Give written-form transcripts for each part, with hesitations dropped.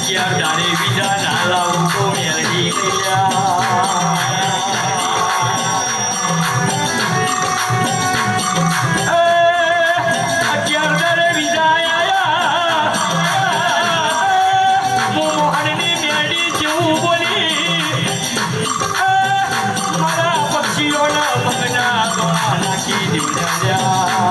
અગિયાર દાડે બીજા નાલા ઉઠો મેલડી અગિયાર દાડે બીજા આયા મોહનની મેલડી જેવું બોલી મારા પક્ષીઓના મગના દોડા નાખી દીવડાવ્યા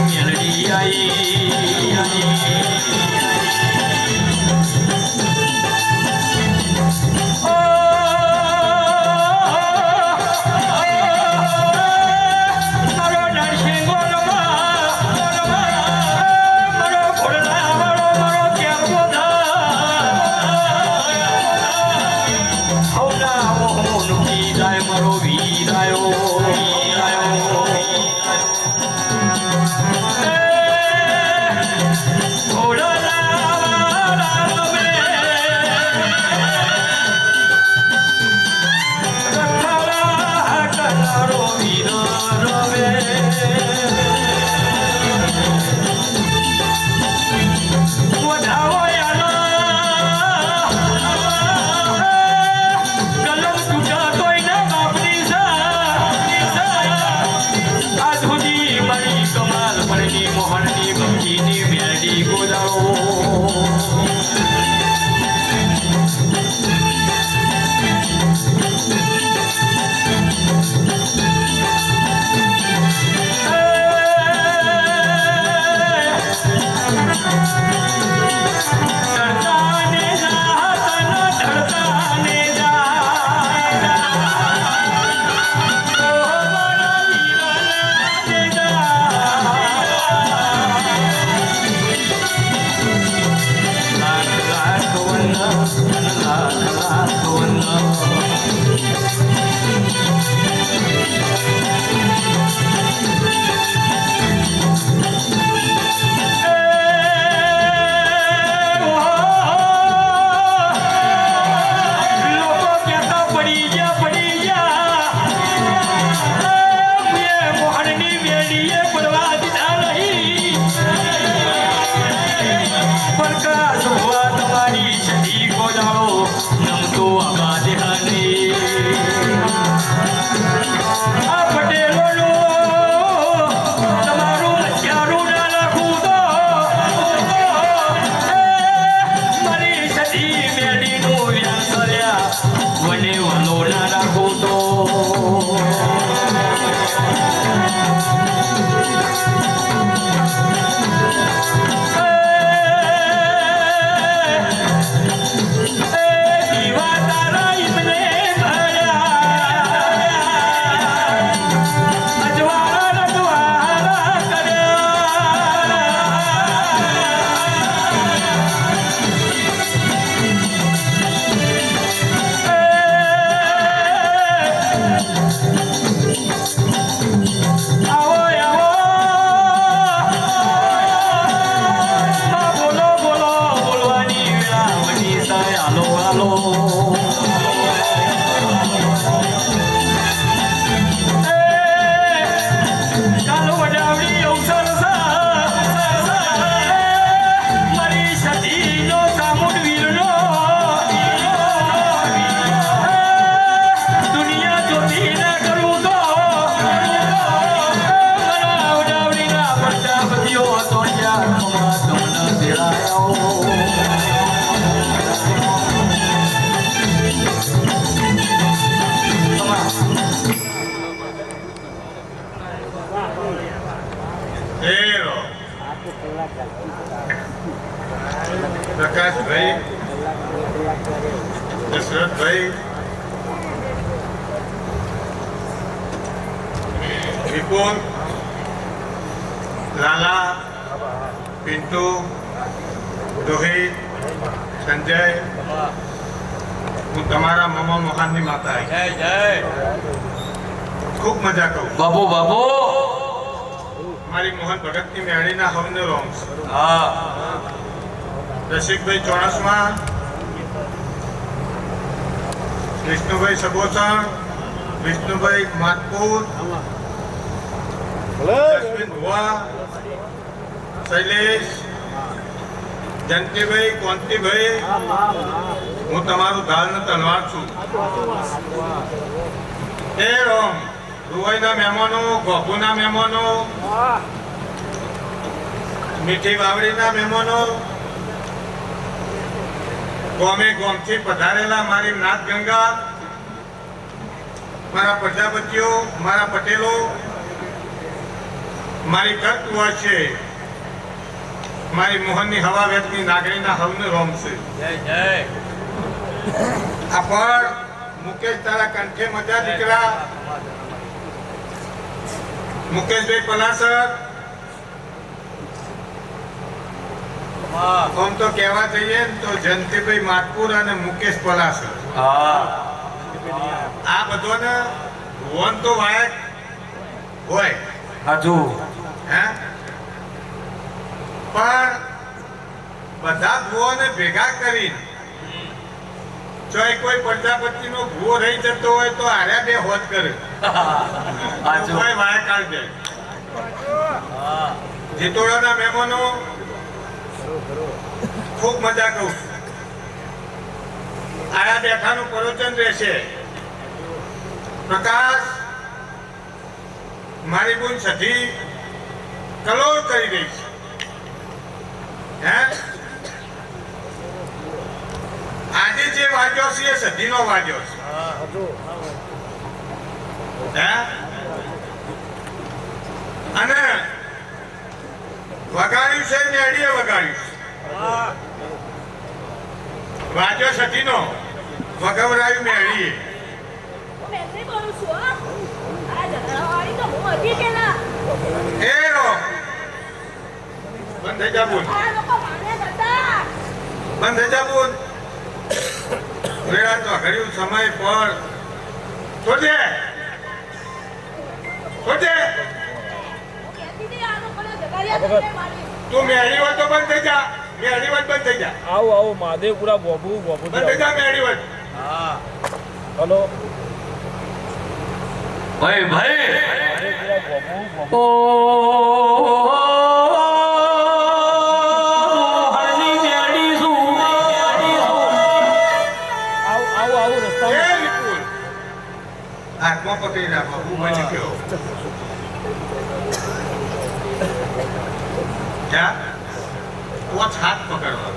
મેલડી આઈ મોહનની ભક્તિની મેલડી બોલાવો प्रकाश भाई दशरथ भाई विपुल लाला पिंटू रोहित संजय હું તમારા મમા મોહનની માતા જય જય ખૂબ મજા કહું બાબો બાબો મારી મોહન ભગતની મેળીના હવનો રોંગ હા રસિકભાઈ ચોણસમા, વિષ્ણુભાઈ સબોસણ, વિષ્ણુભાઈ માતપુર, જસ્મીન ભુવા, શૈલેષ, જંતીભાઈ, કોંતીભાઈ, હું તમારું ધાલનો તલવાર છું. એ રોમ રૂવાઈના મહેમાનો, ગોપુના મહેમાનો, મીઠી વાવડીના મહેમાનો, ગોમે ગોમથી પધારેલા મારી નાથ ગંગા, મારા પ્રજાપતિઓ, મારા પટેલો, મારી તત્વ છે, મારી મોહનની હવા વેતની નાગરીના હવને રોમ છે. જય જય. આ પર મુકેશ તારા કંઠે મજા દીકરા, મુકેશભાઈ પલાસર, આમ તો કહેવા જઈએ ને તો જયંતિભાઈ માતપુર અને મુકેશ પલાસર, હા આ બધાને વન તો વાયક હોય હાજુ. હે, પણ બધા ભુવોને ભેગા કરી જો કોઈ પ્રજાપતિનો ભુવો રહી જતો હોય તો આર્યા બે હોત કરે, હાજુ. કોઈ વાયક આવી જાય. જીતોડાના મહેમાનો ખૂબ મજા કહું. આયા બેઠાનું પ્રવચન રહેશે. પ્રકાશ મારી બુન સધી કલોલ કરી રહી છે. હે, આજે જે વાગ્યો છે એ સધીનો વાગ્યો છે. હે, અને વગાડ્યું છે મેડીએ વગાડ્યું છે. વાજો સતીનો વગવરાયું મેળીએ. એ રો બંધ થઈ જા બોલ, બંધ થઈ જા બોલ. વેળા તો ઘડ્યું સમય પર છોડે છોડે. તું મેળી હોય તો બંધ થઈ જા, મેળી વાત બંધ થઈ જા. આવો આવો મહાદેવપુરા બોબુ બોબુ બંધ થઈ જા મેળી વાત. હા હલો ભાઈ ભાઈ. મહાદેવપુરા બોબુ બોબુ ઓ હરની મેડી શું, આવો આવો આવો એ રસ્તામાં વિપુલ હાથમાં પકડી રાખો. હું બની ગયો. જા પોચ હાથ પકડવા.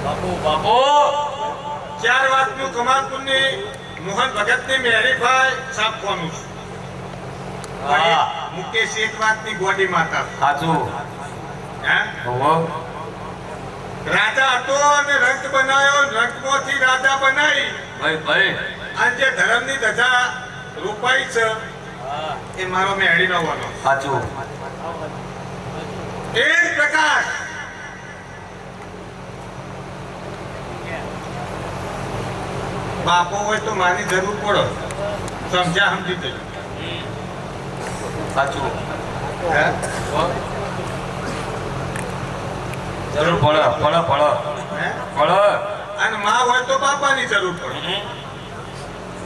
બાપુ બાપુ. ચાર વાતનું કમાલપુરની મોહન ભગતની મેરીફાઈ છાપવાનું છે. હા મુકેશ એક વાતની ગોડી માતા હાજુ. હે, હોવો રાજા હતો અને રંગ બનાવ્યો, રંગમાંથી રાજા બનાવી ભાઈ ભાઈ. અને જે ધર્મની ધજા રોપાઈ છે એ મારો મેળીનો વાનો. હાજુ. એ પ્રકાશ બાપો હોય તો માની જરૂર પડે. સમજ્યા સમજી જજો. હાજુ. હે, જરૂર પડે પડે પડે હે? પડે. અને માં હોય તો બાપાની જરૂર પડે.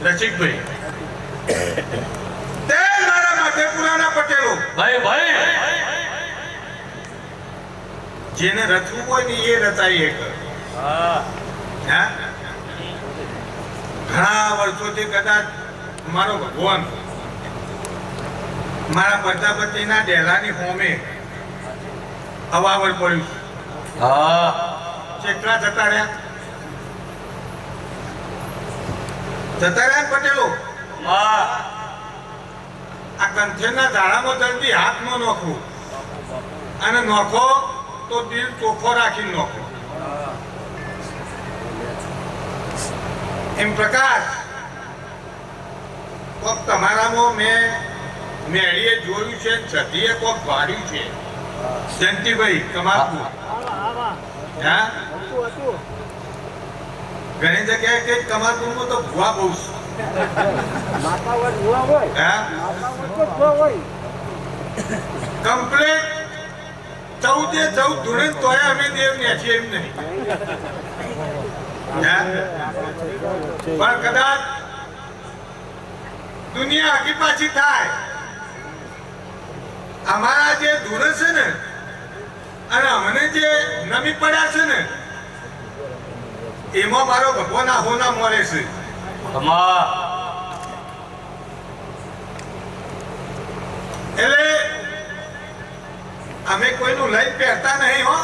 રસિકભાઈ તે મારા માધેપુરાના પટેલો ભાઈ ભાઈ. જેને રચવું હોય ને એ રચાય એ કરે. હા હે, ઘણા વર્ષોથી કદાચ મારો ભગવાન મારા પ્રજાપતિના ડેલાની હોમે અવાવર પડ્યું છે. હા કેટલા જતા રહ્યા? જતા રહ્યા ને પટેલો. હા. આ કંઠેરના ઝાડામાં જલ્દી હાથ ન નોખવું, અને નોખો તો દિલ ચોખ્ખો રાખીને નોખો. એમ પ્રકાશ કોક તમારામાં મેળીએ જોયું છે, સધીએ કોક ભાડ્યું છે. જયંતિભાઈ કમાલપુર. હા, ઘણી જગ્યાએ કે કમાલપુરમાં તો ભુવા બહુ છે. હા, કમ્પ્લેટ 14 ધૂણે તોય અમે દેવ ને છીએ એમ નહીં. પણ કદાચ દુનિયા આખી પાછી થાય, અમારા જે ધૂળ છે ને અને અમને જે નમી પડ્યા છે ને એમાં મારો ભગવાન આહોના મળે છે. એટલે અમે કોઈનું લઈ પહેરતા નહીં હો,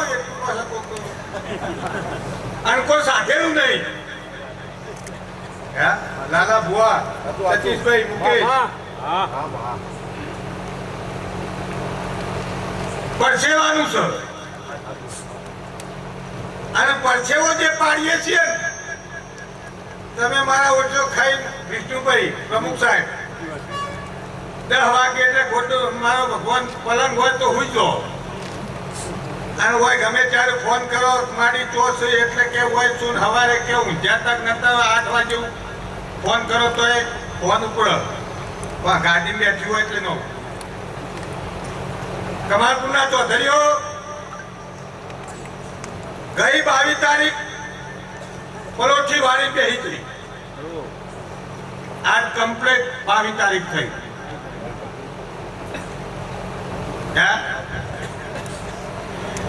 અને કોઈ સાધેલું નહીં. લાલા બુઆ, સતીશભાઈ, મુકેશ, પરસેવાનું છે. અને પરસેવો જે પાડીએ છીએ ને, તમે મારા ઓછો ખાઈ વિષ્ણુભાઈ પ્રમુખ સાહેબ 10 વાગે એટલે ખોટું મારો ભગવાન પલંગ હોય તો હુઈ જાઓ. અને હોય ગમે ત્યારે ફોન કરો, મારી ચોસ એટલે કે હોય શું સવારે કે ઊંઝ્યા તક નતા 8 વાગે ફોન કરો તો એ ફોન ઉપર ગાડી બેઠી હોય એટલે નો. કમાલપુરના ચૌધરીઓ ગઈ 22 તારીખ પલોઠી વાળી બેહી હતી, આજ કમ્પ્લેટ 22 તારીખ થઈ.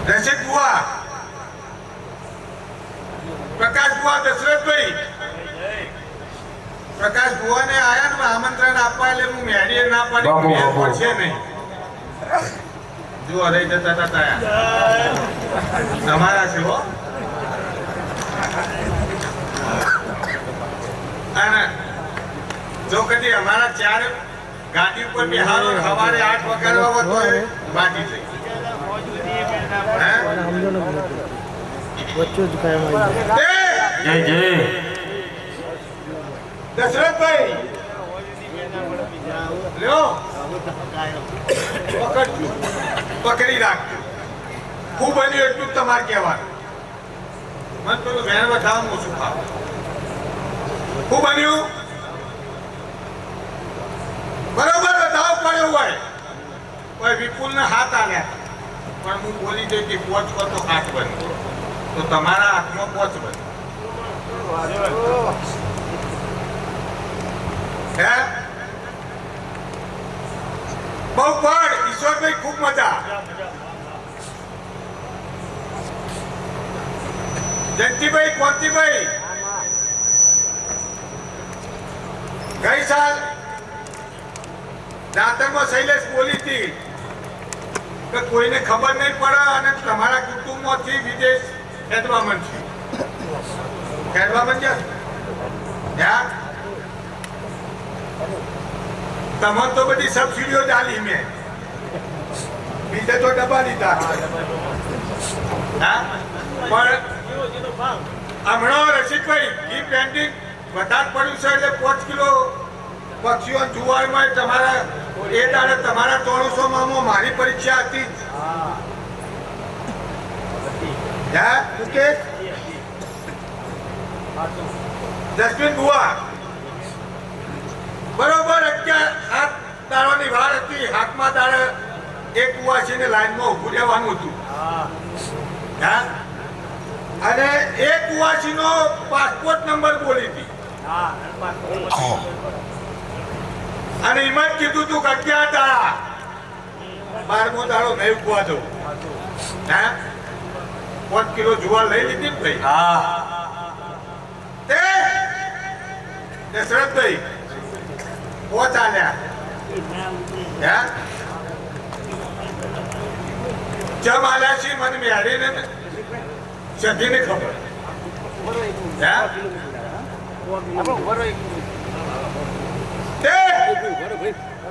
રસિક બુઆ, પ્રકાશ બુઆ, દશરથભાઈ, પ્રકાશ બુઆ ને આયા ને આમંત્રણ આપવા એટલે હું મેડીએ ના પાડી મેળ પડશે નહીં. જો રહી જતા હતા તમારા છે હો. અને જો કદી અમારા 4 ગાડી ઉપર બિહારો સવારે 8 વગાડવા હોય તો બાકી થઈ. જય જય દશરથભાઈ લ્યો પકડી રાખજો. ખૂબ બન્યું એટલું તમારે કહેવાનું. મને પેલું વેણ વધારવાનું ઓછું ખાવ. ખૂબ બન્યું બરોબર વધાવ પડ્યો હોય કોઈ વિપુલ ને હાથ આવ્યા પણ હું બોલી દઈ કે પોચ પર તો હાથ બન્યો તો તમારા હાથમાં પોચ બન્યો. હે બહુ પણ ઈશ્વરભાઈ ખૂબ મજા. જયંતિભાઈ, કોંતીભાઈ, ગઈ સાલ દાંતરમાં શૈલેષ બોલી હતી કે કોઈને ખબર નહીં પડે અને તમારા કુટુંબમાંથી વિદેશ ખેડવા માંડશે. ખેડવા માંડ્યા તમને તો બધી સબસિડીઓ ચાલી મેં બીજે તો ડબ્બા લીધા. પણ હમણાં રસિકભાઈ ઈ પેન્ટિંગ વધારે પડ્યું છે એટલે 5 કિલો પક્ષીઓ જુવારમાં તમારા એ દાડે તમારા 300 માં મારી પરીક્ષા હતી. મુકેશ, જસ્મીન બુઆ બરોબર 7 દાડોની વાર હતી. હાથમાં દાડે એક કુવાસીને લાઈનમાં ઉભું રહેવાનું હતું. અને એક કુવાસીનો પાસપોર્ટ નંબર બોલી હતી અને એમાં જ કીધું તું કે 11 દાડા 12મો દાડો નહીં ઉગવા દઉં. 5 કિલો જુવાર લઈ લીધી ને ભાઈ. તે દશરથભાઈ પોચ આલ્યા જમ આલ્યા છે મને મેળીને સધીને ખબર.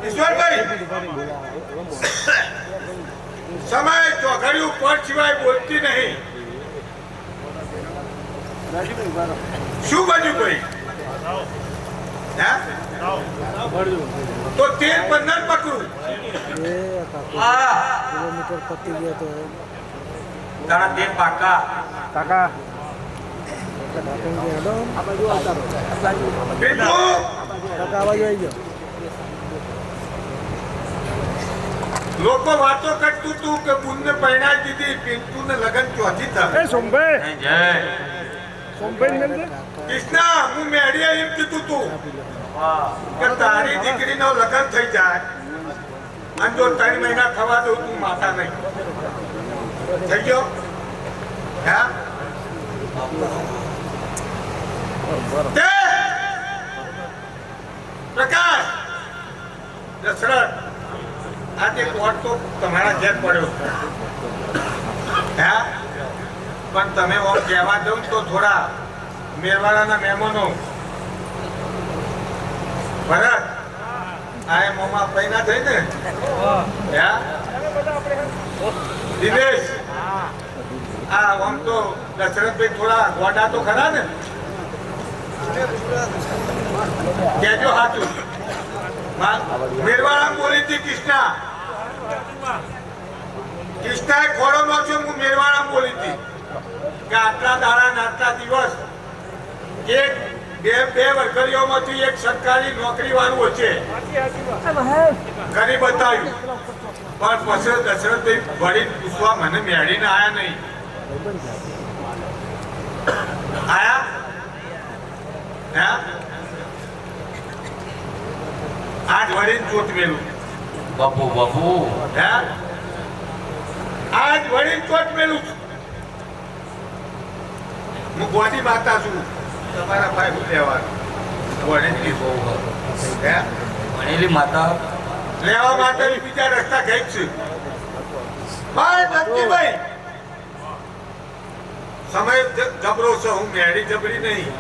ઈશ્વરભાઈ સમય ચોઘડિયું પર સિવાય બોલતી નહીં. શું બન્યું ભાઈ? તો 13-15 પકડું કિલોમીટર પતી ગયા તો તારા 13 પાકા કાકા કાકા અવાજ આવી ગયો. લોકો વાતો કરતું તું કે બુનને પરણાઈ દીધી, પિન્ટુને લગન ચોથી થશે. એ સોમભાઈ જય જય સોમભાઈ મેલ દે કૃષ્ણા, હું મેળીએ એમ કીધું તું કે તારી દીકરીનો લગન થઈ જાય અને જો 3 મહિના થવા દઉં તું માતા નહીં. થઈ ગયો? હા? તે પ્રકાશ, દશરથ, આજે કોર્ટ તો તમારા ઘેર પડ્યો. હા? પણ તમે ઓમ કહેવા દઉં તો થોડા મેરવાડાના મહેમાનો ભરત આ મોમાં પૈના થઈ ને, હા? દિનેશ, આ આમ તો દશરથભાઈ થોડા ગોડા તો ખરા ને, કેજો હાચું. મેરવાડા બોલી હતી કૃષ્ણા, કૃષ્ણાએ ખોડો નો છે. હું મેરવાડા બોલી હતી કે આટલા દાડા ને આટલા દિવસ એક બે વર્કરીઓમાંથી એક સરકારી નોકરી વાળું છે કરી બતાવ્યું. પણ પછી દશરથભાઈ વળી પૂછવા મને મેળીને આયા નહીં. આયા? હા? આજ વળી ચોટ મેલું. બાપુ બાપુ હા? આજ વળી ચોટ મેલું. હું ગોડી માતા છું. તમારા ભાઈ હું લેવાનું વળી બહુ ભણેલી માતા લેવા માટે બીજા રસ્તા ગઈ છે. ભાઈ નક્કીભાઈ, સમય જબરો છે. હું મેળી જબરી નહીં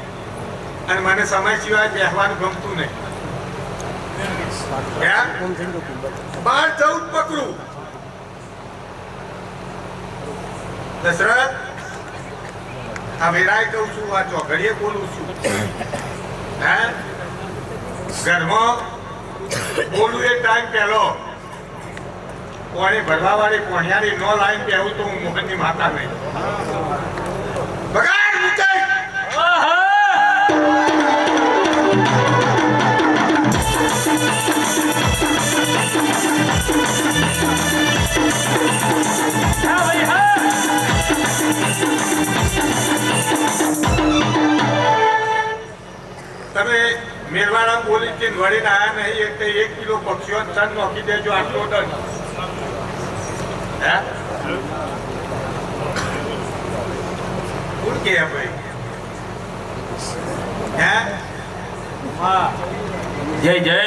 અને મને સમય સિવાય બેસવાનું ગમતું નહીં. 12-14 પકડું. દશરથ, આ વેરાય કહું છું, આ ચોઘડીએ બોલું છું. હે? ઘરમાં બોલું એ ટાઈમ પહેલો પાણી ભરવા વાળી પોણિયારી નો લાઈન બેહું તો હું મોહનની માતા નહીં. બગાડ મૂકાય. તમે મેરવાડા બોલી કે વળીને આયા નહીં એટલે 1 કિલો પક્ષીઓ ચણ નોખી દેજો. આટલો દંડ. હે? કોણ કે ભાઈ? હે? જય જય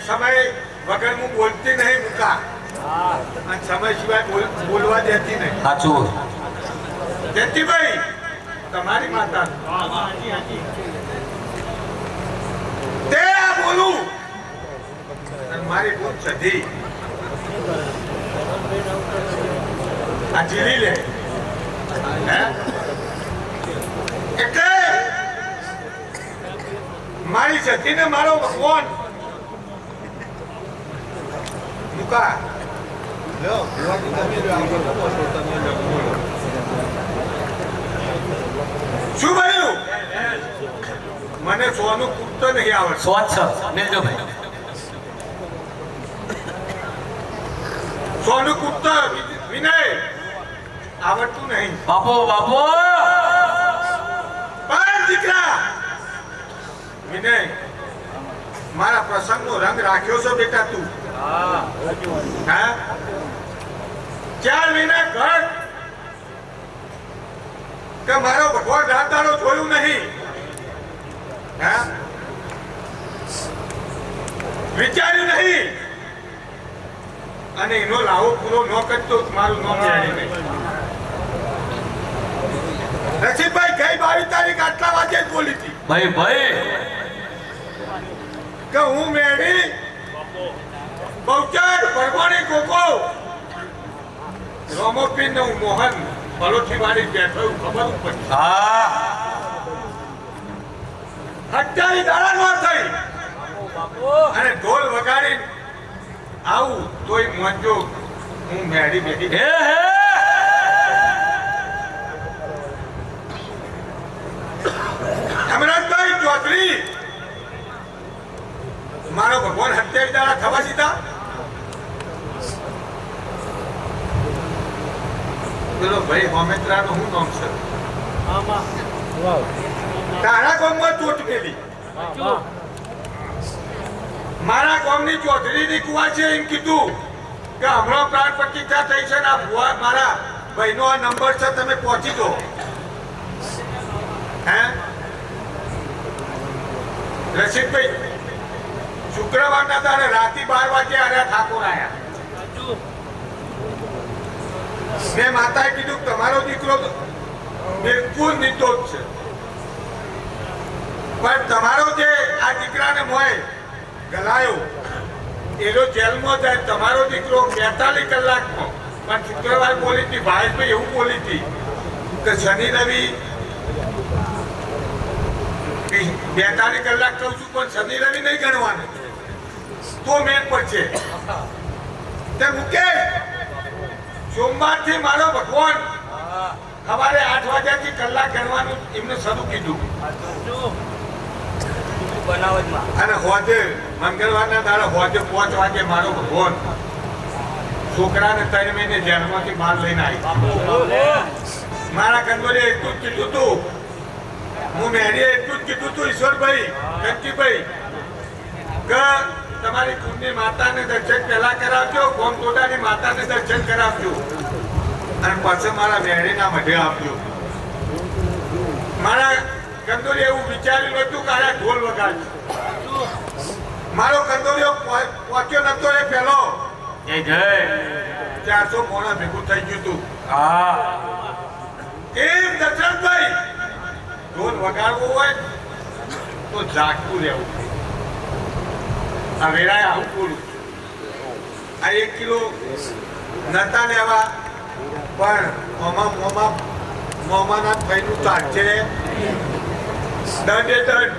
સમય વગર હું બોલતી નહીં મુકા, અને સમય સિવાય બોલવા દેતી નહીં. સાચું. જયંતિભાઈ, તમારી માતા તે આ બોલું અને મારી બોલ સધી આ જીરી લે. હે? એટલે મારી સધીને મારો ભગવાન મુકા શું બન્યું? મને સોનું કૂદતો નહીં આવડતું. સ્વચ્છ મેલજો ભાઈ. સોનું કૂદતો વિનય આવડતું નહીં. બાપુ બાપુ પણ દીકરા વિનય, મારા પ્રસંગનો રંગ રાખ્યો છો બેટા તું? હા? 4 મહિના ઘર કે મારો ભગવાન રાત દાડો જોયું નહીં. હા? વિચાર્યું નહીં અને એનો લાવો પૂરો ન કરતો મારું નામ જાણી નહીં. રસીદભાઈ ગઈ 22 તારીખ આટલા વાગે જ બોલી હતી ભાઈ ભાઈ કે હું મેળી બહુચર પરમાણી કોકો રોમોપીન હું મોહન પલોઠી વાળી બેઠો ખબર પડી. હા 28 દાડા નો થઈ અને ઢોલ વગાડી આવું તોય મોજો હું મેળી બેઠી. હે હે અમરતભાઈ ચૌધરી મારો ભગવાન 27 દાડા થવા દીધા. પેલો ભાઈ હોમેત્રાનું શું નામ છે વાવ તારા ગામમાં ચોટ મેલી મારા ગામની ચોધરીની કુવા છે એમ કીધું કે હમણાં પ્રાણ પ્રતિષ્ઠા થઈ છે ને આ ભુવા મારા ભાઈનો આ નંબર છે તમે પહોંચી દો હે રસિકભાઈ શુક્રવારના દાડે રાતે 12 વાગે આર્યા ઠાકોર આયા મેં માતાએ કીધું કે તમારો દીકરો બિલકુલ નિર્દોષ છે પણ તમારો જે આ દીકરાને મોય ગલાયો એનો જેલમાં જાય તમારો દીકરો 42 કલાકમાં પણ શુક્રવાર બોલી હતી ભાઈ એવું બોલી હતી કે શનિ રવિ 42 કલાક કહું છું પણ શનિ રવિ નહીં ગણવાનું તો મેન પડશે તે મુકેશ સોમવારથી મારો ભગવાન સવારે 8 વાગ્યાથી કલાક ગણવાનું એમને શરૂ કીધું અને હોજે મંગળવારના દાડે હોજે 5 વાગે મારો ભગવાન છોકરાને 3 મહિને જેલમાંથી બહાર લઈને આવી મારા કંદોરે એટલું જ કીધું હતું હું મેરીએ એટલું જ કીધું હતું ઈશ્વરભાઈ કંકીભાઈ કે તમારી કુંડની માતાને દર્શન પહેલા કરાવજો ગોમટોડાની માતાને દર્શન કરાવજો અને પછી મારા મેરીના મઢે આપજો મારા કંદોરી એવું વિચાર્યું નતું કે આ ઢોલ વગાડશે મારો કંદોરીઓ પહોંચ્યો નતો એ પહેલો જય જય 400 મોણા ભેગું થઈ ગયું હતું હા એમ દશરથભાઈ ઢોલ વગાડવો હોય તો જાગતું રહેવું આ વેળાએ આવું બોલું આ 1 કિલો નતા લેવા પણ મોમાના ભાઈનું તાટ છે દંડે દંડ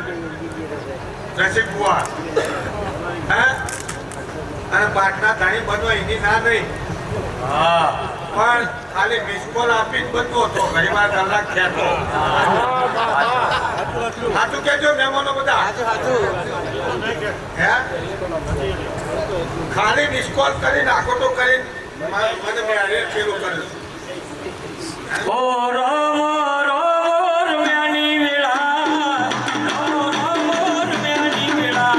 રસિક બુઆ હે અને પાટના ધાણી બનવા એની ના નહીં હા પણ ખાલી મિસકોલ આપીને બનતો હતો ઘણી વાર કલાક ખેતો સાચું કેજો મહેમાનો બધા હે ખાલી મિસકોલ કરીને આખો તો કરીને મને મેં પેલું કર્યું ઓ રામ રોર મેની વેળા રામ રોર મેની વેળા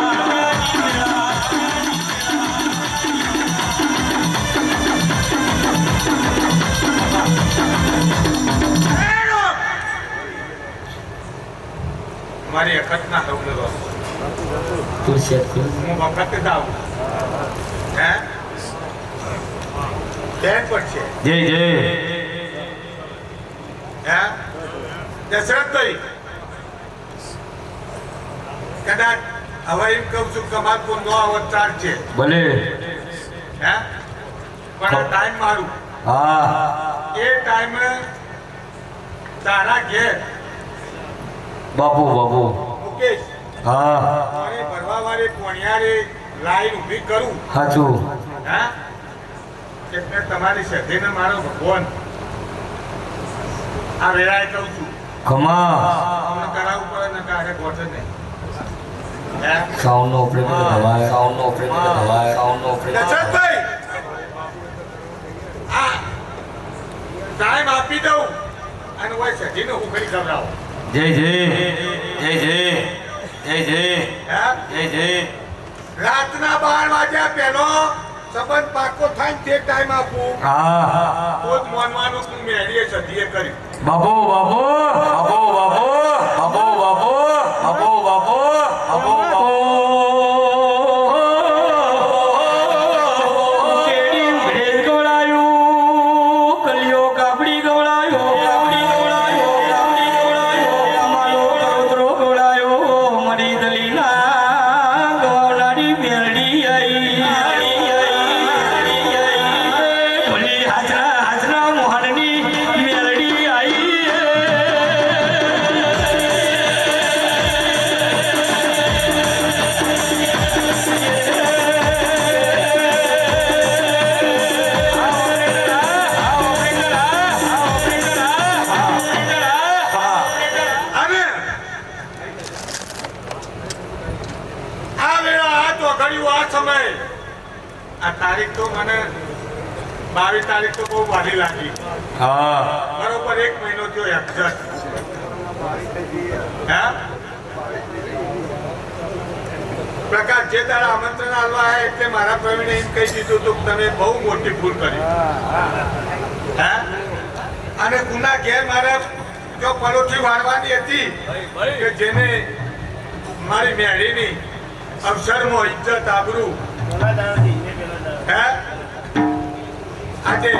મારી અખત ના થવું તું છે હું વખત જ આવું હે બેન પણ છે જય જય હે દશરથભાઈ કદાચ હવે એમ કહું છું કે અમાર કોઈ નો અવતાર છે ભલે હે પણ આ ટાઈમ મારું હા એ ટાઈમે તારા ઘેર બાપુ બાપુ મુકેશ હા પાણી ભરવા વાળી પોણિયારી લાઈન ઊભી કરું સાચું હે એટલે તમારી સધીને મારો ભગવાન આ વેળાએ કહું છું ખમા અમને કરાવવું પડે ને કારે ગોઠે નહીં હે સાઉન્ડ નો ઓપરેટર દબાય સાઉન્ડ નો ઓપરેટર દબાય સાઉન્ડ નો ઓપરેટર દશરથભાઈ આ ટાઈમ આપી દઉં અને ઓય સધીને હું કરી ખવડાવું જય જય જય જય જય જય હે જય જય રાતના 12 વાગ્યા પહેલો સંબંધ પાકો થાય ને તે ટાઈમ આપું હા તો જ માનવાનું તું મેળીએ સધીએ કર્યું બાપુ બાપુ બાપુ બાપુ બાપુ બાપુ બાપુ બાપુ બાપુ કેડી ભેળ ગોળાયું કલિયો કાપડી ગોળાયો કાપડી ગોળાયો કાપડી ગોળાયો મારો કરોતરો ગોળાયો મરી દલીલા ગોળાડી મેરડી આઈ ભલી હાજરા હાજરા મોહનની મેરડી આઈ અને આ વેળા આ તો ઘડ્યું આ સમય આ તારીખ તો મને 22 તારીખ તો બહુ વાલી લાગી. હા બરોબર 1 મહિનો થયો એક્ઝેક્ટ. હા પ્રકાશ જે તારા આમંત્રણ આલવા આવ્યા એટલે મારા પ્રવીણે એમ કહી દીધું હતું કે તમે બહુ મોટી ભૂલ કરી. હા અને ગુના ઘેર મારા જો પલોઠી વાળવાની હતી કે જેને મારી મેળીની અવસરમાં ઇજ્જત આબરૂ હે આજે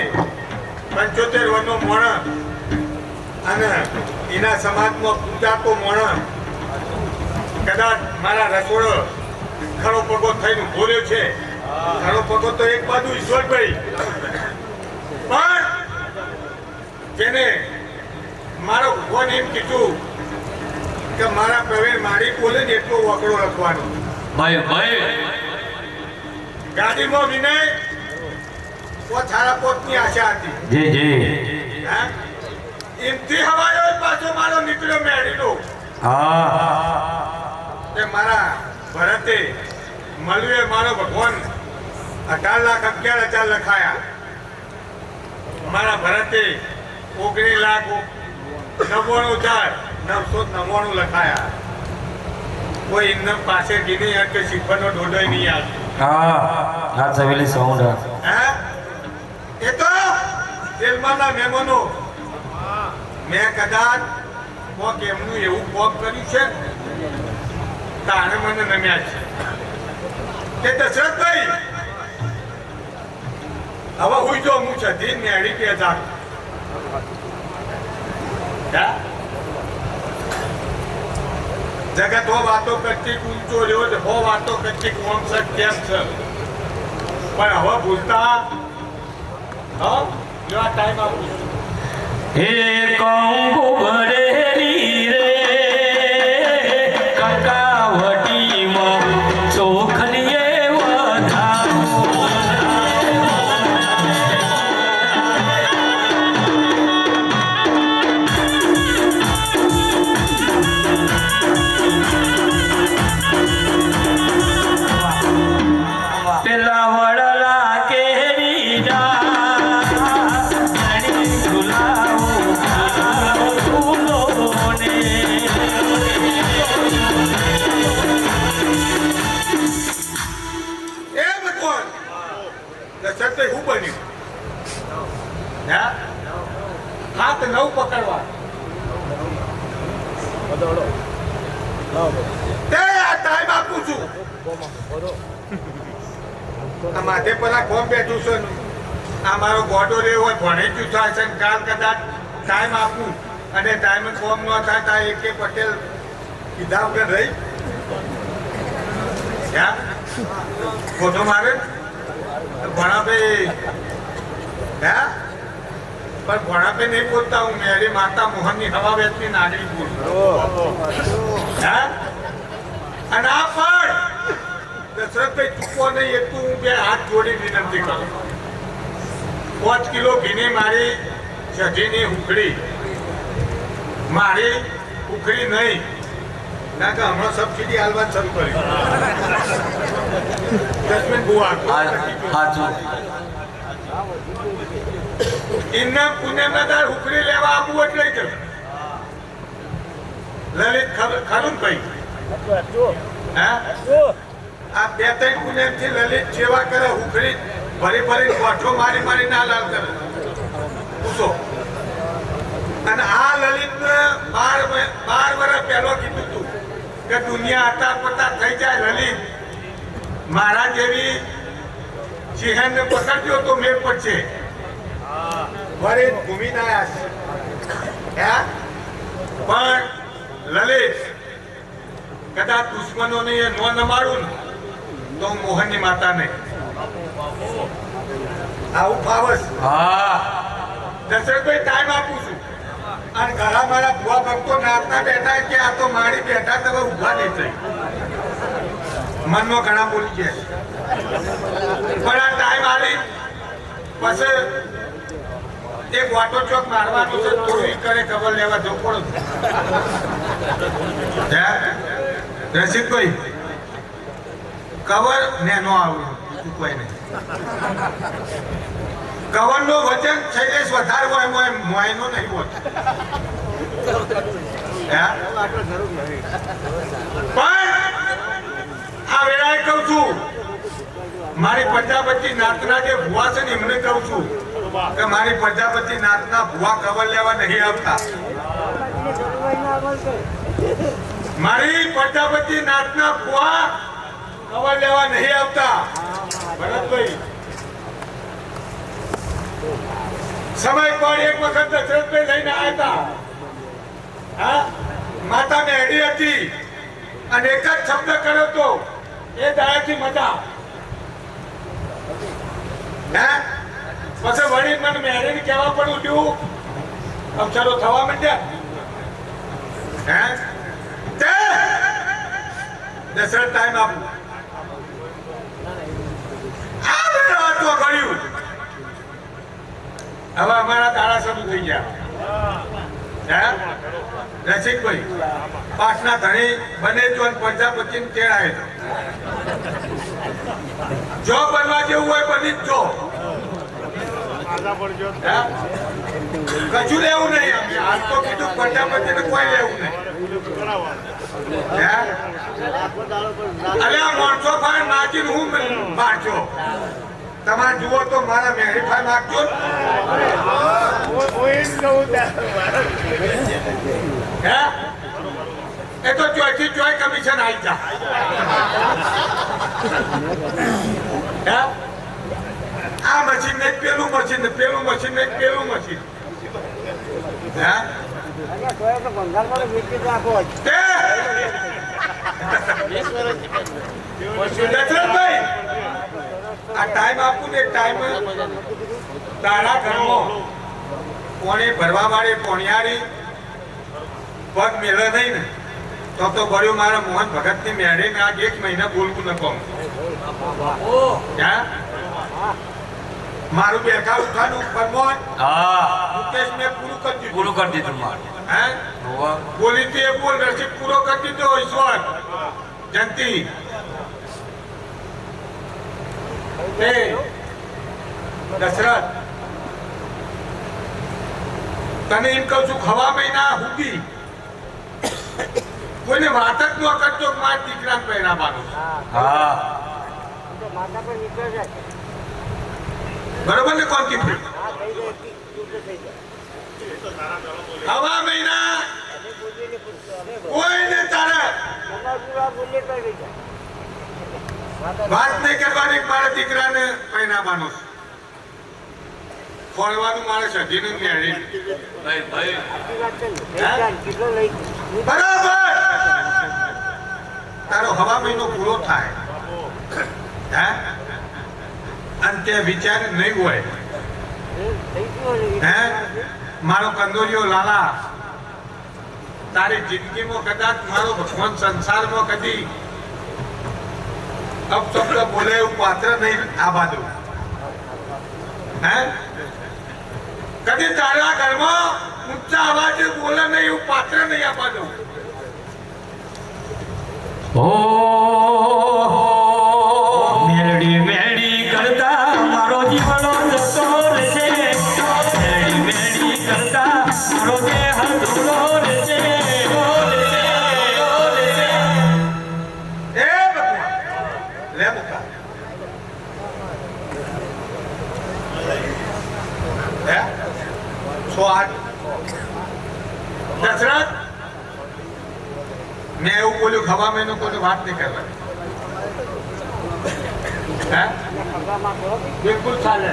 75 વર્ષનો મોણ અને એના સમાજમાં પૂજાતો મોણ કદાચ મારા રસોડો ખરો પગો થઈને બોલ્યો છે. ખરો પગો તો એક બાજુ ઈશ્વરભાઈ પણ જેને મારો ભગવાન એમ કીધું કે મારા પ્રવીણ મારી બોલે ને એટલો વકડો લખવાનો. ભાઈ ભાઈ ગાડીમાં વિનય સારા પોતની આશા હતી. જી જી હા? એમથી હવાયો પાછો મારો નીકળ્યો મેળીનો. હા તે મારા ભરતે મળ્યું મારો ભગવાન 18,11,000 લખાયા. મારા ભરતે 19,99,999 લખાયા. કોઈ એમને પાસે ગીની યાદ કે શીખવાનો ડોડોય નહીં યાદ. હા હા સવેલી સાઉન્ડ હે એ તો જેલમાંના મહેમાનો મેં કદાચ કોક એમનું એવું કોક કર્યું છે તાણે મને નમ્યા છે. તે દશરથભાઈ હવે હું જો હું છતી મેળી કે જા જગત હો વાતો કરતી ઊંચો રહ્યો છે, હો વાતો કરતી કોણ છે કેમ છે, પણ હવે ભૂલતા હા જો આ ટાઈમ આપું છું. હે કંકુ ભરેલી રે કંકાવટીમાં ચોખલીએ વધારો. પેલા વડલા કેરી જા દશરથભાઈ શું બન્યું? હા? 7-9 પકડવા તે આ ટાઈમ આપું છું. આ માથે પેલા કોમ બેઠું છે ને, આ મારો ગોડો રહ્યો હોય ભણી ગયું થાય છે ને કાલ કદાચ ટાઈમ આપું અને ટાઈમે કોમ ન થાય તો એકે પટેલ કીધા વગર રહી ખોટો મારે ભણાભાઈ હે પણ ભણાભાઈ નહીં બોલતા, હું મેરી માતા મોહનની હવા વેચની નાગરી બોલું. હે અને આ પણ દશરથભાઈ ચૂકવો નહીં એટલું હું 2 હાથ જોડી વિનંતી કરું. 5 કિલો ઘીની મારી સજીની ઉખડી મારી ઉખડી નહીં ના કે હમણાં સબસિડી હાલવા શરૂ કરી. જસ્મીન બુઆ હાચું એમને પુણ્યના ઉખડી લેવા આપવું એટલે જ લલિત ખરું કઈ હા આ 2-3 પુણ્યથી લલિત સેવા કરે ઉખડી ભરી ભરી કોઠો મારી મારી ના લાલ કરે પૂછો. અને આ લલિત 12 વર્ષ પહેલો કીધું તું કે દુનિયા આટા પતા થઈ જાય લલિત મારા જેવી સિંહણને પકડજો તો મેળ પડશે. વરે ભૂમિ ના પણ લલિત કદાચ દુશ્મનોને એ ન નમાડું તો હું મોહનની માતા નહીં આવું ફાવસ. હા દશરથભાઈ ટાઈમ આપું છું અને ઘણા મારા ભુવા ભક્તો નાચતા બેઠા કે આ તો મારી બેઠા તમે ઉભા નહીં થઈ મનમાં ઘણા બોલી ગયા પણ આ ટાઈમ આવી પછી એક વાટો ચોક મારવાનું છે થોડું કરે ખબર લેવા જવું પડે. રસિકભાઈ કવર ને નો આવું બીજું કોઈ નહીં ગવનનો વચન શૈલેષ વધારે હોય મોયનો નહીં બોલ પણ આ વેળાએ કહું છું મારી પ્રજાપતિ નાતના જે ભુવા છે ને એમને કહું છું કે મારી પ્રજાપતિ નાતના ભુવા કવર લેવા નહીં આવતા મારી પ્રજાપતિ નાતના ભુવા કવર લેવા નહીં આવતા ભરતભાઈ સમય પર એક વખત દશરથભાઈ લઈને આવ્યા હતા હા માતા મેળી હતી અને એક જ શબ્દ કર્યો તો એ દાયાથી મજા હે પછી વળી મને મેળીને કહેવા પણ ઉઠ્યું અક્ષરો થવા માંડ્યા હે તે દશરથ ટાઈમ આપું આ વેળા તો ગળ્યું હવે અમારા તારા શરૂ થઈ ગયા રસિકભાઈ પાટના ધણી બને તો પ્રજાપતિ ને તેડાય જો બનવા જેવું હોય બની જ જો કશું લેવું નહીં હાલ તો કીધું પ્રજાપતિ ને કોઈ લેવું નહીં અરે આ માણસો ફાય નાચીને હું મારજો તમારે જુઓ તો મારા મેરીફાઈ નાખજો હે એ તો ચોથી ચોય કમિશન આવી જા હે આ મશીન ને પેલું મશીન ને પેલું મશીન ને પેલું મશીન હે દશરથભાઈ આ ટાઈમ આપું ને ટાઈમ તારા ઘરમાં પોણી ભરવા વાળી પોણિયારી પગ મેળવે નહીં ને તો ભર્યો મારા મોહન ભગત ની મેળે ને આજ 1 મહિના બોલવું ન કહું મારું બેઠા ઉઠાનું પરમોન મુકેશ મેં પૂરું કરી દીધું હે બોલી તે બોલ રસીદ પૂરો કરી દીધો ઈશ્વર જંતી દશરથ તને એમ કહું છું ખવા મહિના સુધી કોઈને વાત જ ન કરતો મારા દીકરા પહેરાવાનું બરોબર ને કોણ કીધું ખવા મહિના કોઈને તારા વાત નહીં કરવાની મારા દીકરાને પહેરાવાનું ખોળવાનું મારે સજીને મેળી બરાબર તારો હવા મહિનો પૂરો થાય હે અને તે વિચાર નહીં હોય હે મારો કંદોરિયો લાલા તારી જિંદગીમાં કદાચ મારો ભગવાન સંસારમાં કદી અપશબ્દ બોલે એવું પાત્ર નહીં આ બાજુ હે કદી તારા ઘરમાં ઊંચા અવાજે બોલે નહીં એવું પાત્ર નહીં આ બાજુ મેલડી મેલડી કરતા મારો જીવનો જતો રહેશે મેલડી મેલડી કરતા મારો દેહ ધૂળો રહેશે એ ભગવાન લે મુકા હે 108 દશરથ મેં એવું બોલ્યું ખવા મહિનો કોઈ વાત નહીં કરવાની હે બિલકુલ ચાલે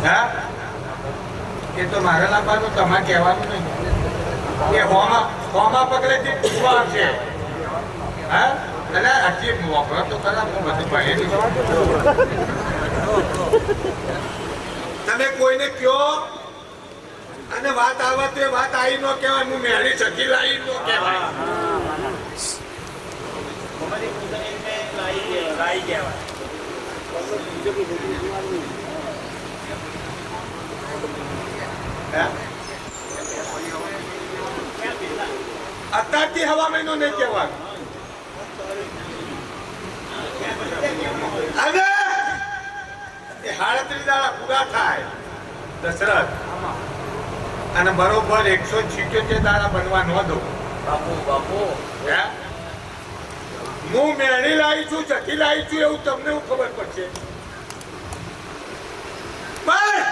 હે એ તો મારે લાવવાનું તમારે કહેવાનું નહીં એ હોમા પગલેથી પૂછવા આવશે હે અને હજી મોકલો તો ખરા હું બધું ભણી તમે કોઈને કયો અને વાત આવે તે વાત આવી ન કહેવાય હું મેળી છકી લાવી ન કહેવાય અત્યારથી હવા મહિનો નહીં કહેવાનું 38 દાડા પૂરા થાય દશરથ અને બરોબર 176 દાડા બનવા ન દો. હે? હું મેળી લાવી છું, ચકી લાવી છું એવું તમને હું ખબર પડશે. બસ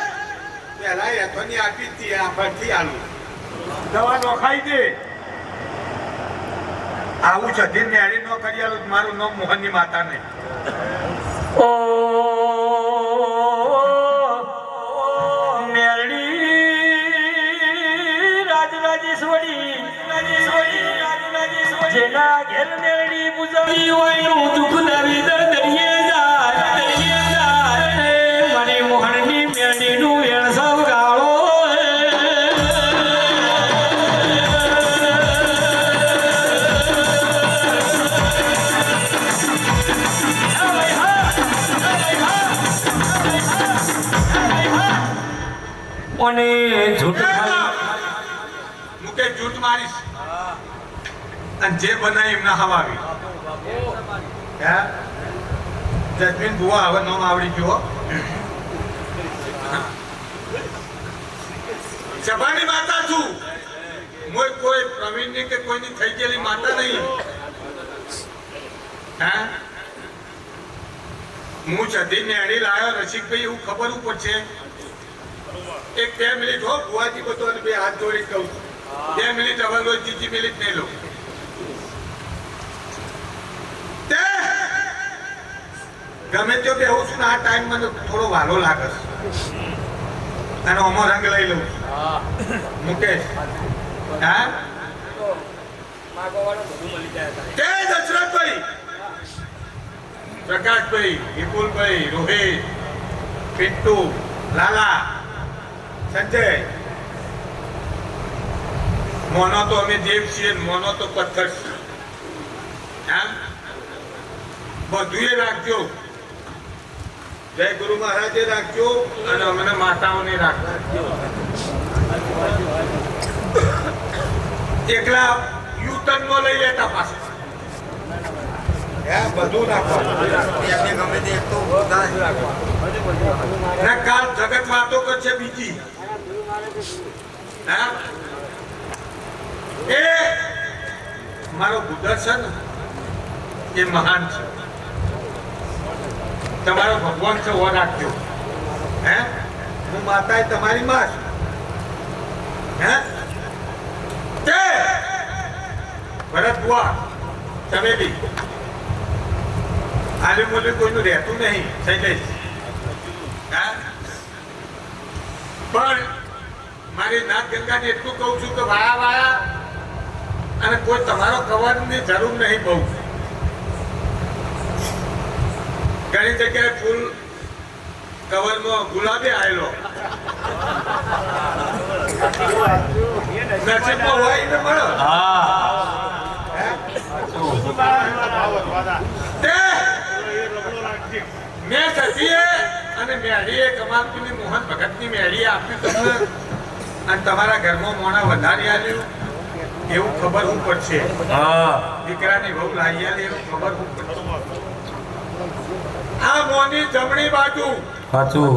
પેલા યથોની આપી હતી આ ફરતી આલુ દવા નો ખાઈ દે. આવું છથી મેળી નો કરી આલું. મારું નામ મોહનની માતા નહીં. ઓ મેરડી રાજરાજેશ્વરી જેના ઘેર મેરડી પૂજાવી હોય નું દુઃખ દરી દરિયે જાય મને મોહનની મેરડીનું વેણ સૌ ગાળો અને જૂઠ મુકે જૂઠ મારીશ અને જે બનાય એમના હવાવી. હે? જસ્મીન બુઆ હવે નામ આવડી ગયો. સભાની માતા છું. હું કોઈ પ્રવીણની કે કોઈની થઈ ગયેલી માતા નહીં. હે? હું છધી નેડી લાયો રસિકભાઈ એવું ખબર પડશે. એક 2 મિનિટ હો બુઆજી બધો બે હાથ જોડી કહું છું. 2 મિનિટ હવે લો, ત્રીજી મિનિટ નહીં લો. ગમે તે બેહું છું ને આ ટાઈમ મને થોડો વાલો લાગે છે અને અમો રંગ લઈ લઉં મુકેશ. હા તે દશરથભાઈ, પ્રકાશભાઈ, વિપુલભાઈ, રોહિત, પિન્ટુ, લાલા, સંજય, મોનો તો અમે દેવ છીએ, મોનો તો પથ્થર છીએ. હા બધું એ રાખજો. જય ગુરુ મહારાજે રાખજો અને અમને માતાઓને રાખજો. એકલા યુટર્ન નો લઈ લેતા પાસે બધું નાખો. કાલ જગત વાતો કરશે બીજી. હા એ મારો બુદ્ધ છે ને એ મહાન છે. તમારો ભગવાન છે ઓ રાખજો. હે હું માતા તમારી માં છું. હે તે ભરત બુઆ તમે બી આલી મોલી કોઈનું રહેતું નહીં થઈ જઈશ. હા પણ મારી નાથ ગંગાને એટલું કહું છું કે વાયા વાયા અને કોઈ તમારો કવરની જરૂર નહીં. બહુ ઘણી જગ્યાએ ફૂલ કવરમાં ગુલાબી આવેલો નસીબમાં હોય ને મળો. મેં સતીએ અને મેળીએ કમાલપુરની મોહન ભગતની મેળીએ આપ્યું તમને અને તમારા ઘરમાં મોણા વધારી આલ્યું એવું ખબર હું પડશે. દીકરાની બહુ લાવી આલી એવું ખબર હું પડશે. આ મોની જમણી બાજુ સાચું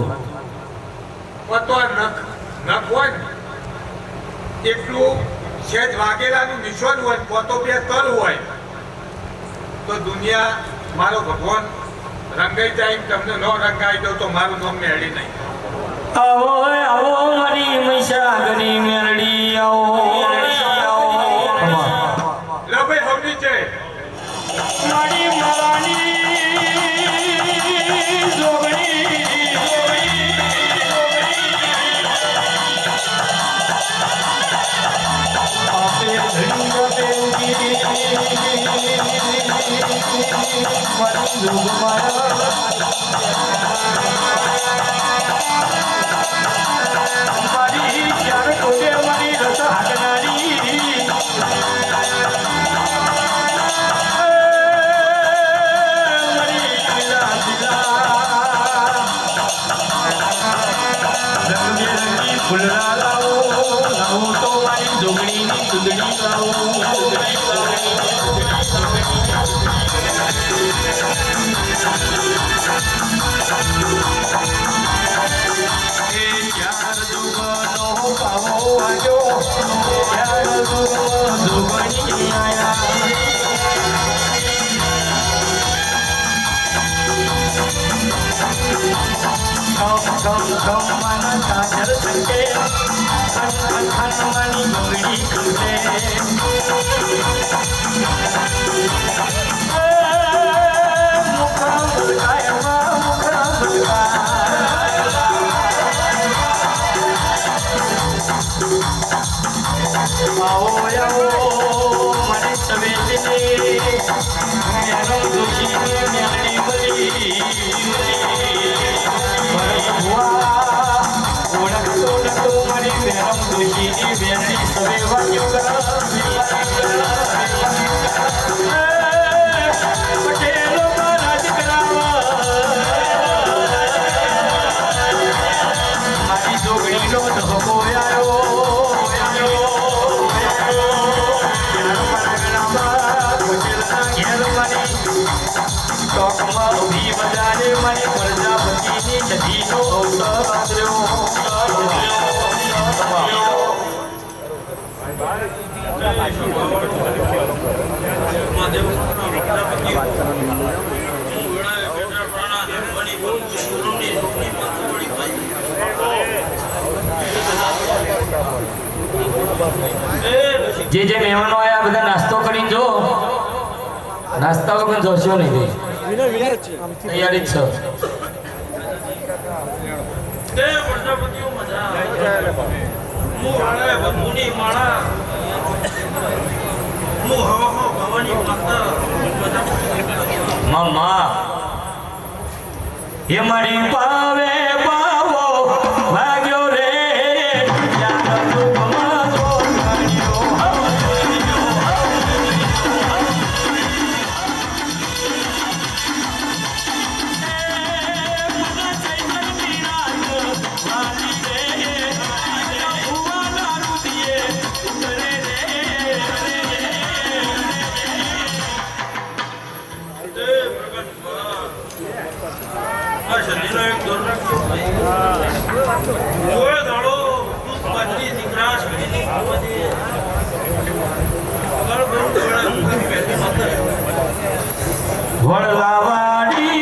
પતો નખ હોય ને એટલું સેજ વાગેલાનું નિશાન હોય, પોતો 2 તલ હોય તો દુનિયા મારો ભગવાન રંગાઈ જાય. તમને ન રંગાઈ દો તો મારું નામ મેળી નહીં. આવો આવો મારી મહીસાગરની મેરડી આવો લો ભાઈ હવની છે મારી મારાની જોગણી આપે ધણી આપે ઉગી મારી જોગ મારા મારી ચાર કોડે મારી રસ હાકનારી મારી પીલા પીલા રંગી ફૂલરા લાવો લાવો તો મારી જોગણીની ચૂંદડી લાવો માવો વાગ્યો યાર દુગણી આયા ગમ માના કાજર સંકે ખાનવાની ગોળી કુંતે મુખરા ભલકાયમાં મુખરા ભલકા આવો આવો મને સવેલીને મેરો દોષીને મેળડી બલી ઓળખતો નતો મારી મેરમ દોષીની બેનની સવે વાગ્યો પટેલો રાજ કરાવા મારી જોગણીનો ધબકો આવ્યો ચોકમાં ઉભી બજારે મારી પ્રજાપતિની છઠ્ઠીનો અવસર જે જે મહેમાનો આયા બધા નાસ્તો કરીને જો નાસ્તા વગર જોશો નહીં તૈયારી જ છે મમ્મા એ મારી પાવે પાવો ભાગ્યો રે વડલાવાડી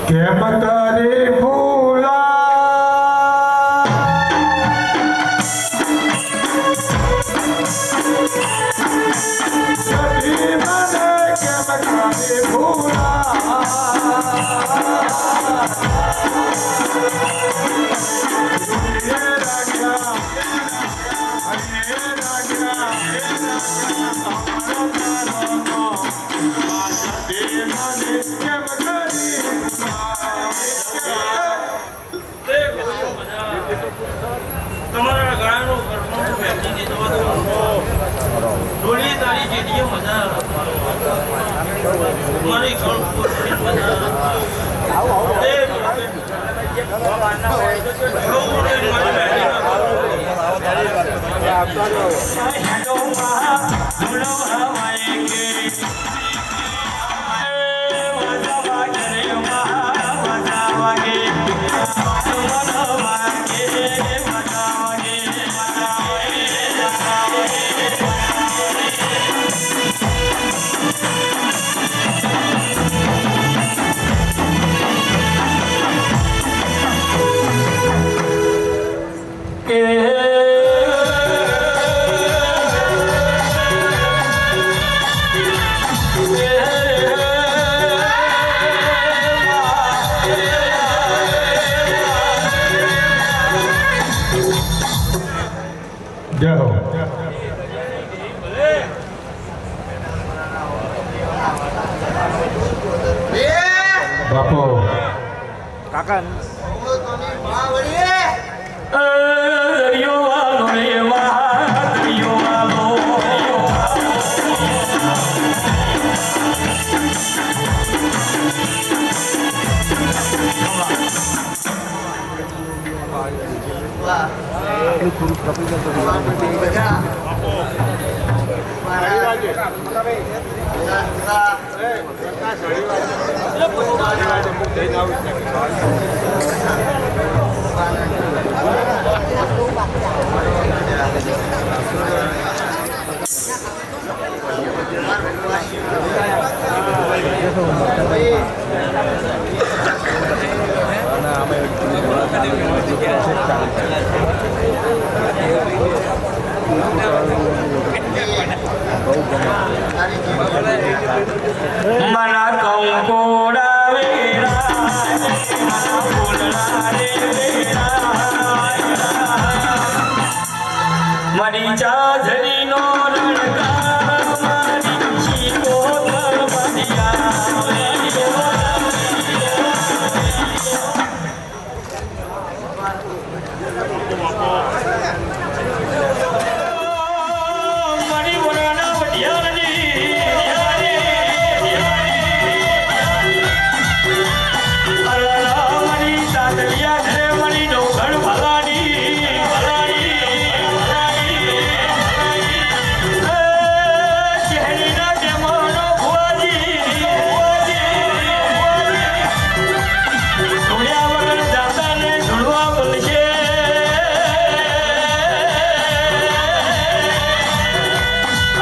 કેમ તારી ભૂલા સતી મને કેમ તારી ભૂલા તમારા ગાયનો કરવાનો ફેમિલી ડોલી તારી જેડીએ મજા મારી ઘર કાકા દરિયો વાલો રે વાહ દરિયો વાલો થોડું કપી મના કંકોડા વેરા મના ફૂલડા રે વેરા મારી ચાંદનીનો રણકાર મારી શીતોતર મારી વરાના વઢિયારની મારી ચાંદલિયા ઘરે મારી નોખડ ભલાની ચહેરીના જમાનો ધૂળ્યા વગર જાતા ને ધૂળવા બોલશે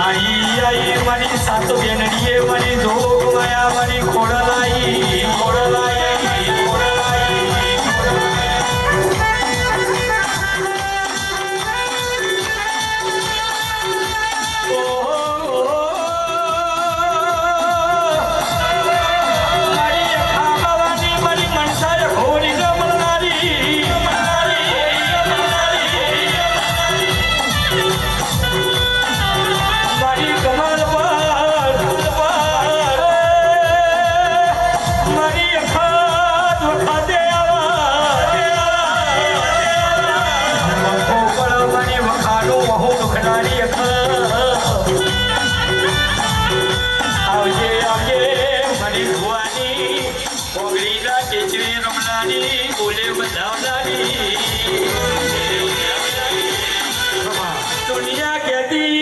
આઈ મારી સાતો બેનડીએ મારી જોગ માયા મારી ખોડલાઈ મારી અખા બાવાની મારી મનસાય ઘોડી ગમનારી મારી કમર પર મારી અખાત વખાતે મારી વખાડો વહુ દુખનારી આવજે આવજે મારી ભુવાની કોગળીના કેચરી રમનારી બોલે બધાવનારી દુનિયા કહેતી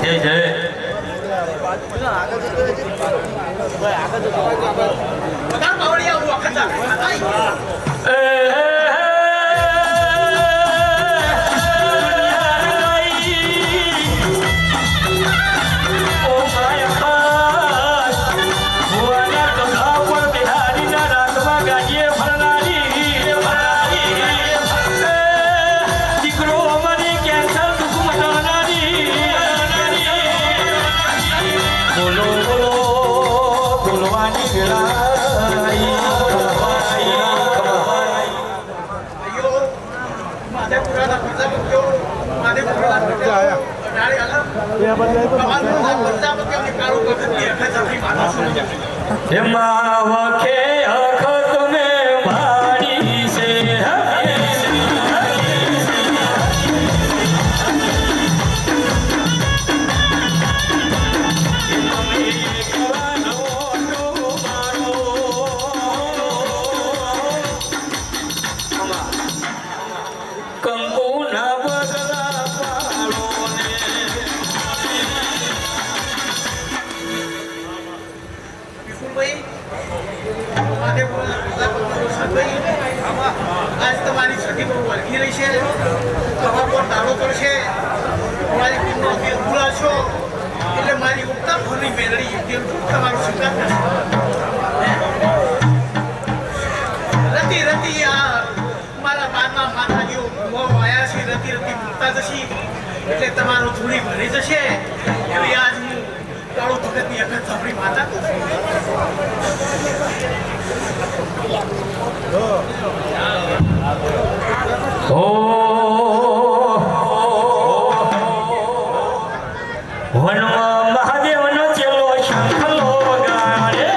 જય જય દીકરો અમારી કેન્સર દુઃખ મટાવનારી બોલો બોલો બોલવાની વેળાઈ એમાં વખે અખત ને ભારી છે કંકુ ના બદલા પાડો ને આજ તમારી સખી બહુ વળગી રહી છે તમારો પર દાડો કરશે મારી કુંડો બોલાશો એટલે મારી ઉત્તર ફરની મેળડી તમારું સ્વીકાર રતી રતી આ મારા બારના માથા જેવો મોહ આવ્યા છે રતી રતી ભૂલતા જશી એટલે તમારો ધૂળી ભરી જશે એવી આજ હું કાળુ ભગતની અખત સાંભળી માતા કહું છું. વનમાં મહાદેવનો ચેલો શંખલો વગાડે.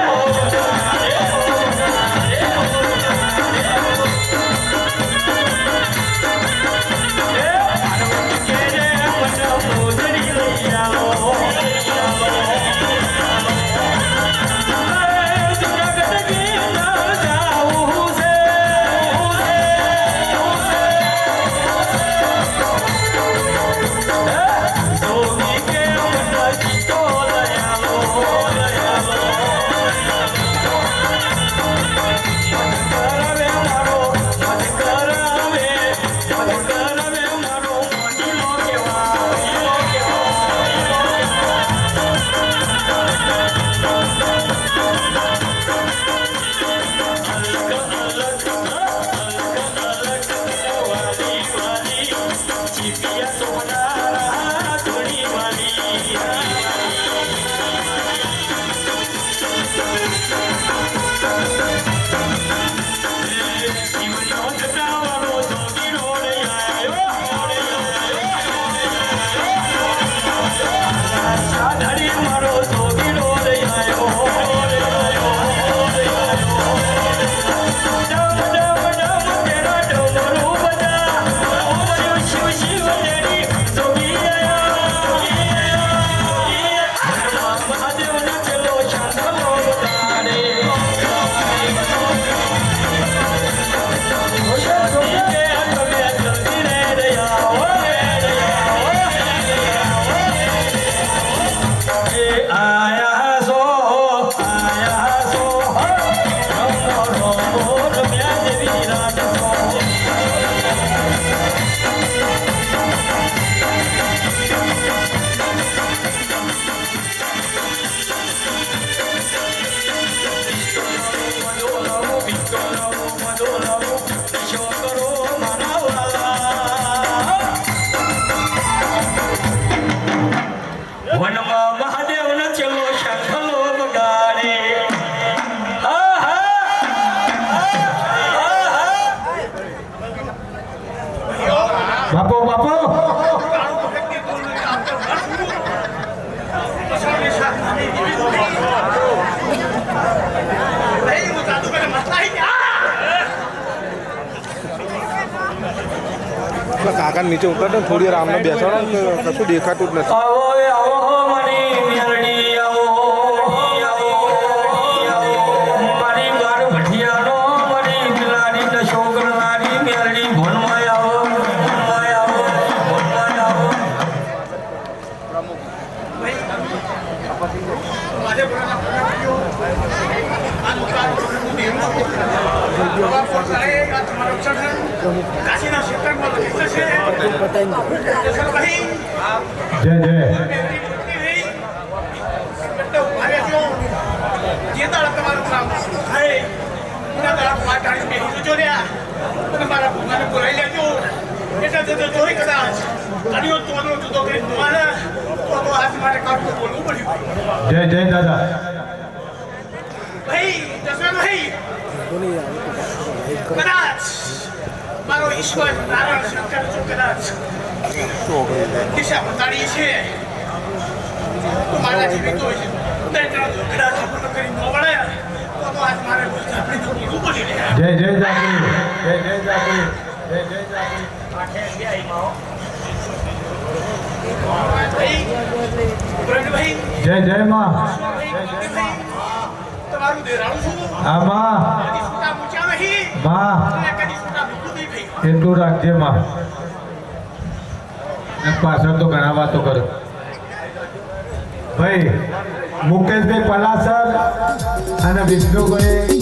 કે રે મને મોજડી લઈ આવો. જગત ગીરના જાવું છે. જોગી કે મને જીતો લઈ આવો. કરવે મારો મત કરવે મારો મોજીલો ચીપિયા સોનારા ધોળી વાલી. જીવનો જટાવાળો જોગી રોડે આવ્યો. સાધડી મારો જોગી રોડે આવ્યો. ડમ ડમ ડમ તેરા ડમરૂ બજા. શિવ શિવ શિવ તેરી જોગી આયા. મહાદેવના ચેલો શંખલો વગાડે. વનમાં મહાદેવનો ચેલો શંખલો વગાડે. બાપો બાપો કાળુ ભગતની ધૂળને કાપતો ભરશું. પછાડની સાથ નાની દીવી ધોળી. ભાઈ હું જાદુ કરે મતલાઈ ગયા. કાકા નીચે ઉતરતો થોડી વાર આમને બેસાડો ને કશું દેખાતું જ નથી. આવો આવો મારી મેરડી આવો. મારી બાર ભઠિયાનો મારી બિલાડી ને છોકરાની મેરડી ભોનમાં આવો. ભોનમાં આવો. ભોનમાં આવો. મારે બોલાના પ્રણામીઓ. આ કાળુ ભગતનું નિર્માણ બાબા પોતાએ આ તમારો ચઢ કાશીના ક્ષેત્રમાં લખી છે. ભાઈ જય જય જે દાડા તમારું કામ થાય એના દાડા પાટાળી બેસી જજો રહ્યા અને મારા ભૂમાને બોલાવી લેજો એટલે જતો જોઈ કદાચ અડિયો તોનો જુદો કરી તમારે તો આજ મારે કાઢવું બોલવું પડ્યું જય જય દાદા. ભાઈ દશરથભાઈ કદાચ મારો ઈશ્વર નારાયણ શંકર જો કદાચ દિશા બતાડી છે તો મારા જેવી તો છે કદાચ આપણને કરી ન વળે તો આજ મારે આપણે તો બોલવું પડી રહ્યા જય જય જાગરી. જય જય જાગરી. જય જય જાગરી. ભાઈ ભાઈ જય જય માં. તમારું દેરાણું છું આમાં કદી સુતા મૂક્યા નહીં માં અને કદી સુતા મૂકું નહીં ભાઈ એટલું રાખજે માં. ને પાછળ તો ઘણા વાતો કરો ભાઈ. મુકેશભાઈ પલાસર અને વિષ્ણુભાઈ